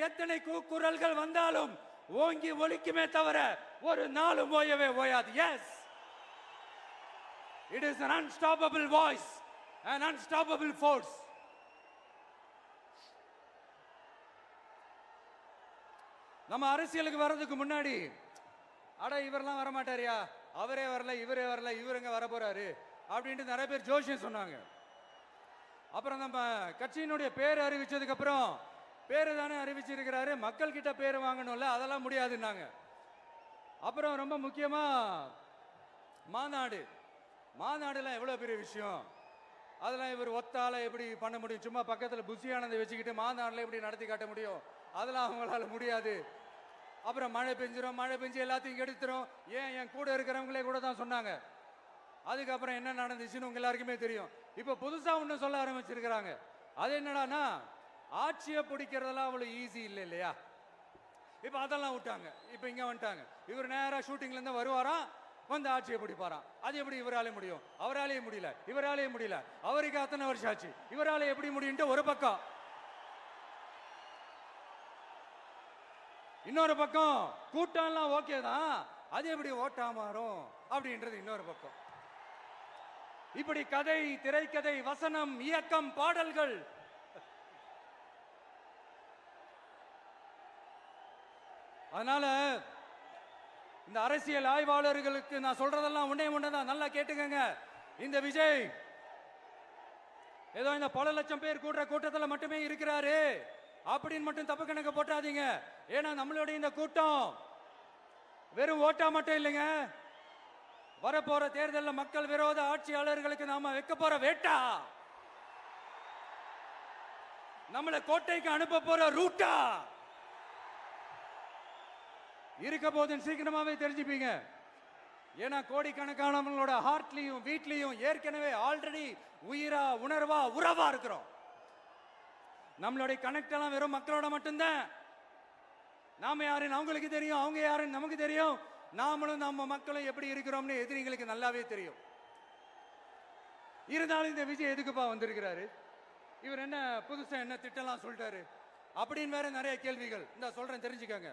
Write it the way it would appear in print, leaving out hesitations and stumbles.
எத்தனை கூக்குரல்கள் வந்தாலும் ஓங்கி ஒலிக்குமே தவிர ஒரு நாளும் ஓயவே ஓயாது. Yes, it is an unstoppable voice, an unstoppable force. நம்ம அரசியலுக்கு வர்றதுக்கு முன்னாடி அட இவரெல்லாம் வர மாட்டாரியா, அவரே வரல, இவரே வரல, இவருங்க வர போறாரு அப்படின்ட்டு நிறைய பேர் ஜோஷியம் சொன்னாங்க. அப்புறம் நம்ம கட்சியினுடைய பேர் அறிவிச்சதுக்கு அப்புறம் பேரு தானே அறிவிச்சிருக்கிறாரு, மக்கள் கிட்ட பேர் வாங்கணும்ல, அதெல்லாம் முடியாதுன்னாங்க. அப்புறம் ரொம்ப முக்கியமா மாநாடுலாம் எவ்வளவு பெரிய விஷயம், அதெல்லாம் இவர் ஒத்தால எப்படி பண்ண முடியும், சும்மா பக்கத்துல புஷியானதை வச்சுக்கிட்டு மாநாடுல எப்படி நடத்தி காட்ட முடியும், அதெல்லாம் அவங்களால முடியாது. அப்புறம் மழை பெஞ்சு எல்லாத்தையும் கெடுத்துரும். ஏன் என் கூட இருக்கிறவங்களே கூட தான் சொன்னாங்க. அதுக்கப்புறம் என்ன நடந்துச்சுன்னு உங்க எல்லாருக்குமே தெரியும். இப்ப புதுசா ஒண்ணு சொல்ல ஆரம்பிச்சிருக்கிறாங்க. அது என்னடானா, ஆட்சியை பிடிக்கிறதெல்லாம் அவ்வளவு ஈஸி இல்லை இல்லையா. இப்ப அதெல்லாம் விட்டாங்க, இப்ப இங்க வந்துட்டாங்க. இவர் நேரா ஷூட்டிங்ல இருந்து வருவாராம், வந்து ஆட்சியை பிடிப்பாராம். அது எப்படி இவராலே முடியும், அவராலேயே முடியல, இவராலேயே முடியல, அவருக்கு அத்தனை வருஷம் ஆச்சு, இவராலே எப்படி முடியும்ட்டு ஒரு பக்கம். இன்னொரு பக்கம் கூட்டம்லாம் ஓகே தான், அது எப்படி ஓட்டா மாறும் அப்படின்றது இன்னொரு பக்கம். இப்படி கதை, திரைக்கதை, வசனம், இயக்கம், பாடல்கள், அதனால இந்த அரசியல் ஆய்வாளர்களுக்கு நான் சொல்றதெல்லாம் ஒன்னேதான், நல்லா கேட்டுக்கங்க. இந்த விஜய் ஏதோ இந்த பல லட்சம் பேர் கூடுற கூட்டத்தில் மட்டுமே இருக்கிறாரு அப்படின்னு மட்டும் தப்பு கணக்கு போட்டாதீங்க. ஏன்னா நம்மளுடைய இந்த கூட்டம் வெறும் ஓட்டா மட்டும் இல்லைங்க, வரப்போற தேர்தலில் மக்கள் விரோத ஆட்சியாளர்களுக்கு நாம வைக்க போற வேட்டா, நம்மளை கோட்டைக்கு அனுப்ப போற ரூட்டா இருக்க போதுன்னு சீக்கிரமாவே தெரிஞ்சுப்பீங்க. ஏன்னா கோடிக்கணக்கானவங்களோட ஹார்ட்லயும் வீட்லயும் ஏற்கனவே ஆல்ரெடி உயிரா உணர்வா உறவா இருக்கிறோம். நம்மளுடைய கனெக்ட் எல்லாம் வெறும் மக்களோட மட்டும்தான். நாம யாருன்னு அவங்களுக்கு தெரியும், அவங்க யாருன்னு நமக்கு தெரியும், நாமளும் நம்ம மக்களும் எப்படி இருக்கிறோம்னு எதிரிங்களுக்கு நல்லாவே தெரியும். இருந்தாலும் இந்த விஜய் எதுக்குப்பா வந்திருக்கிறாரு, இவர் என்ன புதுசா என்ன திட்டம்லாம் சொல்லிட்டாரு அப்படின்னு வேற நிறைய கேள்விகள். இந்த சொல்றேன், தெரிஞ்சுக்கங்க.